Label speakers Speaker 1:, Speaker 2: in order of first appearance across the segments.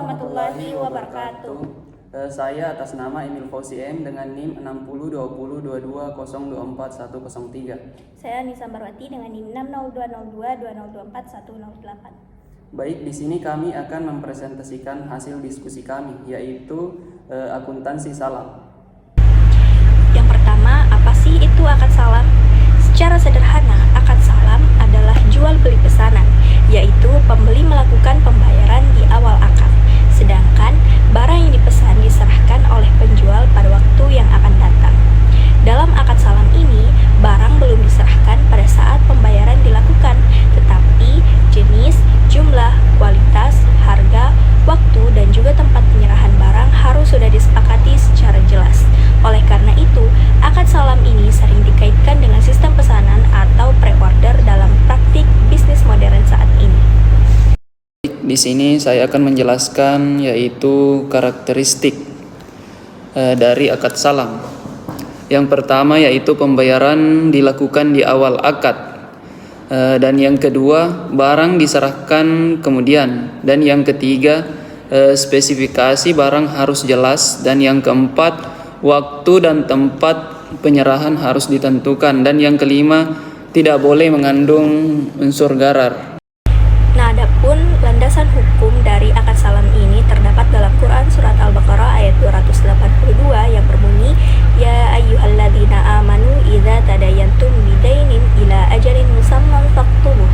Speaker 1: warahmatullahi wabarakatuh.
Speaker 2: Saya atas nama Emil Fauzi M dengan NIM 60202202041103.
Speaker 1: Saya Nisa Marwati dengan NIM 602220241008.
Speaker 2: Baik, di sini kami akan mempresentasikan hasil diskusi kami, yaitu akuntansi salam.
Speaker 1: Yang pertama, apa sih itu akad salam? Secara sederhana, akad salam adalah jual beli pesanan, yaitu pembeli melakukan pembayaran di awal akad, sedangkan barang yang dipesan diserahkan oleh penjual pada waktu yang akan datang. Dalam akad salam ini, barang belum diserahkan pada saat pembayaran dilakukan, tetapi jenis, jumlah, kualitas, harga, waktu, dan juga tempat penyerahan barang harus sudah disepakati secara jelas. Oleh karena itu, akad salam ini sering dikaitkan dengan sistem pesanan atau pre-order dalam praktik bisnis modern saat ini.
Speaker 2: Di sini saya akan menjelaskan yaitu karakteristik dari akad salam. Yang pertama yaitu pembayaran dilakukan di awal akad. Dan yang kedua, barang diserahkan kemudian. Dan yang ketiga, spesifikasi barang harus jelas. Dan yang keempat, waktu dan tempat penyerahan harus ditentukan. Dan yang kelima, tidak boleh mengandung unsur gharar.
Speaker 1: Nah, adapun landasan hukum dari akad salam ini terdapat dalam Quran Surat Al-Baqarah ayat 282 yang berbunyi, Ya ayyuhalladzina amanu idza tadayantum bidainin ila ajalin musamman faktubuh,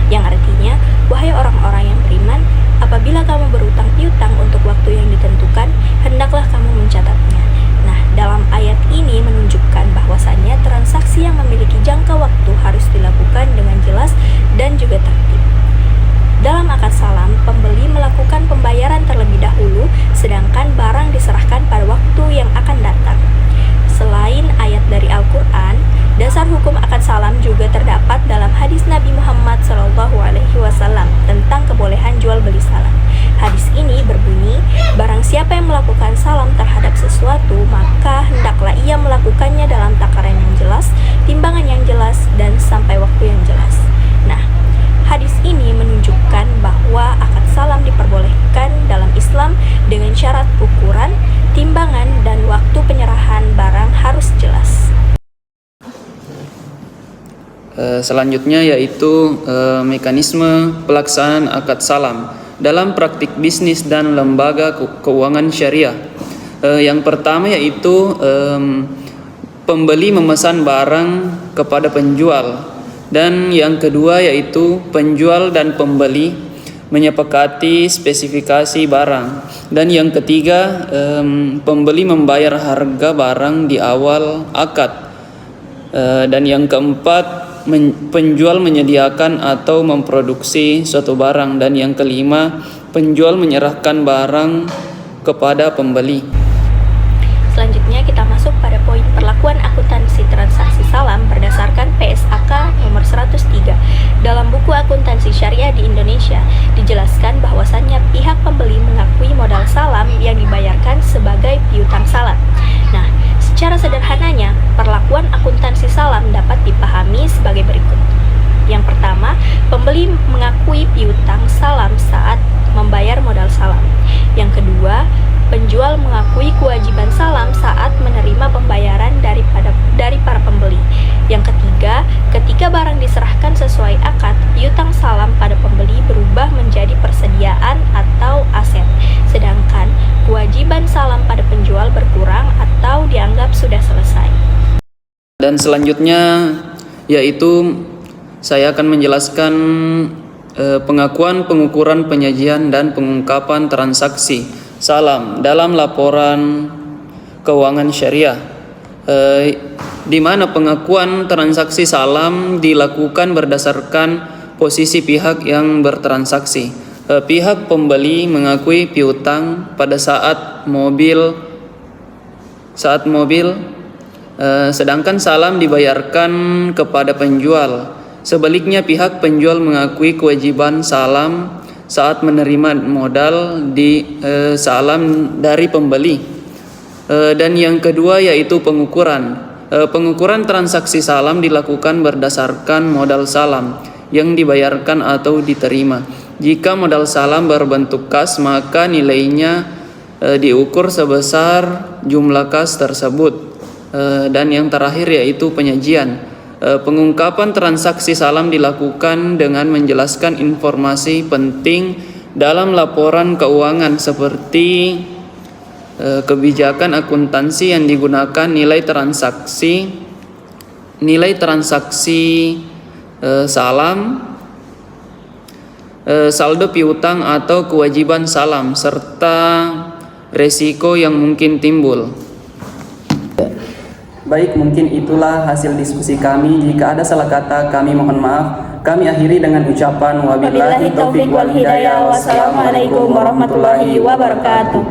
Speaker 1: yang artinya, wahai orang-orang yang beriman, apabila kamu berutang piutang untuk waktu yang ditentukan, hendaklah kamu mencatatnya. Nah, dalam ayat ini menunjukkan bahwasannya transaksi yang memiliki jangka waktu harus dilakukan dengan jelas dan juga tertib. Dalam akad salam, pembeli melakukan pembayaran terlebih dahulu, sedangkan barang diserahkan pada waktu yang akan datang. Selain ayat dari Al-Quran, dasar hukum akad salam juga terdapat dalam hadis Nabi Muhammad SAW tentang kebolehan jual beli salam. Hadis ini berbunyi, barang siapa yang melakukan salam terhadap sesuatu, maka hendaklah ia melakukannya dalam takaran yang jelas, timbangan yang jelas, dan sampai waktu yang jelas. Nah, hadis ini menunjukkan bahwa akad salam diperbolehkan dalam Islam dengan syarat ukuran, timbangan, dan waktu penyerahan barang harus jelas.
Speaker 2: Selanjutnya yaitu mekanisme pelaksanaan akad salam dalam praktik bisnis dan lembaga keuangan syariah. Yang pertama yaitu pembeli memesan barang kepada penjual, dan yang kedua yaitu penjual dan pembeli menyepakati spesifikasi barang, dan yang ketiga pembeli membayar harga barang di awal akad, dan yang keempat penjual menyediakan atau memproduksi suatu barang, dan yang kelima penjual menyerahkan barang kepada pembeli.
Speaker 1: Selanjutnya kita masuk pada poin perlakuan akuntansi transaksi salam berdasarkan PSAK nomor 103. Dalam buku akuntansi syariah di Indonesia dijelaskan bahwasannya pihak pembeli mengakui modal salam yang dibayarkan sebagai piutang salam. Nah, secara sederhananya perlakuan akuntansi salam dapat dipahami sebagai berikut. Yang pertama, pembeli mengakui piutang salam saat membayar modal salam. Yang kedua, penjual mengakui kewajiban salam saat menerima pembayaran dari para pembeli. Yang ketiga, ketika barang diserahkan sesuai akad, piutang salam pada pembeli berubah menjadi persediaan atau aset, sedangkan kewajiban salam pada penjual berkurang atau dianggap sudah selesai.
Speaker 2: Dan selanjutnya yaitu saya akan menjelaskan pengakuan, pengukuran, penyajian, dan pengungkapan transaksi salam dalam laporan keuangan syariah, di mana pengakuan transaksi salam dilakukan berdasarkan posisi pihak yang bertransaksi. Pihak pembeli mengakui piutang pada saat mobil, sedangkan salam dibayarkan kepada penjual. Sebaliknya, pihak penjual mengakui kewajiban salam saat menerima modal di salam dari pembeli. Dan yang kedua yaitu pengukuran. Pengukuran transaksi salam dilakukan berdasarkan modal salam, yang dibayarkan atau diterima. Jika modal salam berbentuk kas, maka nilainya diukur sebesar jumlah kas tersebut. Dan yang terakhir yaitu penyajian. Pengungkapan transaksi salam dilakukan dengan menjelaskan informasi penting dalam laporan keuangan seperti kebijakan akuntansi yang digunakan, nilai transaksi salam, saldo piutang atau kewajiban salam, serta resiko yang mungkin timbul.
Speaker 3: Baik, mungkin itulah hasil diskusi kami. Jika ada salah kata, kami mohon maaf. Kami akhiri dengan ucapan wabillahi taufiq wal hidayah. Wassalamualaikum warahmatullahi wabarakatuh.